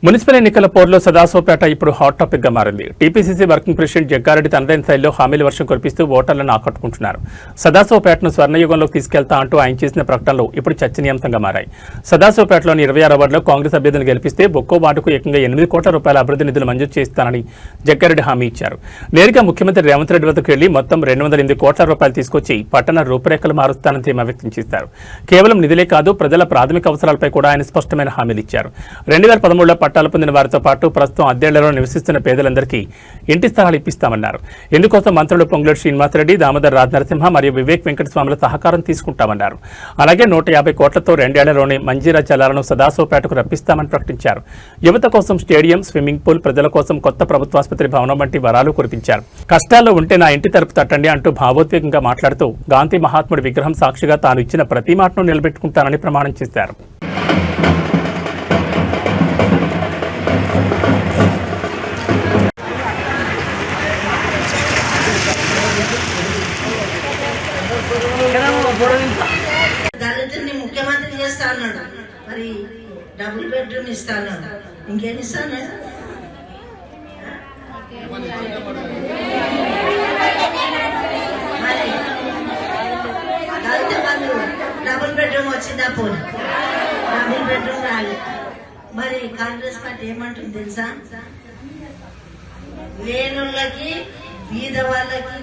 Municipal ఎన్నికల పోరులో సదాశివపేట ఇప్పుడు హాట్ టాపిక్ గా మారింది. టీపీసీసీ వర్కింగ్ ప్రెసిడెంట్ జగ్గారెడ్డి తనదైన శైలిలో హామీల వర్షం కురిపిస్తూ ఓటర్లను ఆకట్టుకుంటున్నారు. సదాశివపేటను స్వర్ణయుగంలోకి తీసుకెళ్తా అంటూ ఆయన చేసిన ప్రకటనలు ఇప్పుడు చర్చనీయాంశంగా మారాయి. సదాశివపేటలోని 26 వార్డులో కాంగ్రెస్ అభ్యర్థిని గెలిపిస్తే ఒక్కో వార్డుకు ఏకంగా 8 కోట్ల రూపాయల అభివృద్ధి నిధులు మంజూరు చేస్తానని జగ్గారెడ్డి హామీ ఇచ్చారు. నేరుగా ముఖ్యమంత్రి రేవంత్ రెడ్డి వద్దకు వెళ్లి మొత్తం 208 కోట్ల రూపాయలు తీసుకొచ్చి పట్టణ రూపురేఖలు మారుస్తానని ధీమా వ్యక్తం చేశారు. కేవలం నిధులే కాదు, ప్రజల ప్రాథమిక అవసరాలపై కూడా ఆయన స్పష్టమైన హామీలు ఇచ్చారు. 2013లో పట్టాలు పొందిన వారితో పాటు ప్రస్తుతం అద్దెళ్లలో నివసిస్తున్న పేదలందరికీ ఇంటి స్థలాలు ఇప్పిస్తామన్నారు. ఇందుకోసం మంత్రులు పొంగులేటి శ్రీనివాసరెడ్డి, దామోదర్ రాజనరసింహ మరియు వివేక్ వెంకటస్వాముల సహకారం తీసుకుంటామన్నారు. అలాగే 150 కోట్లతో 2 ఏళ్లలోనే మంజీరా జలాలను సదాశివపేటకు రప్పిస్తామని ప్రకటించారు. యువత కోసం స్టేడియం, స్విమ్మింగ్ పూల్, ప్రజల కోసం కొత్త ప్రభుత్వాసుపత్రి భవనం వంటి వరాలు కురిపించారు. కష్టాల్లో ఉంటే నా ఇంటి తలుపు తట్టండి అంటూ భావోద్వేగంగా మాట్లాడుతూ గాంధీ మహాత్ముడి విగ్రహం సాక్షిగా తాను ఇచ్చిన ప్రతి మాటను నిలబెట్టుకుంటానని ప్రమాణం చేశారు. దళితుల్ని ముఖ్యమంత్రి చేస్తా అన్నాడు, మరి డబుల్ బెడ్రూమ్ ఇస్తా అన్నాడు, ఇంకేమి ఇస్తా అన్నాడు? మరి దళిత బంధు డబుల్ బెడ్రూమ్ వచ్చిందా? పోనీ డబుల్ బెడ్రూమ్ రాలి. మరి కాంగ్రెస్ పార్టీ ఏమంటుంది తెలుసా? లేనుళ్ళకి, బీద వాళ్ళకి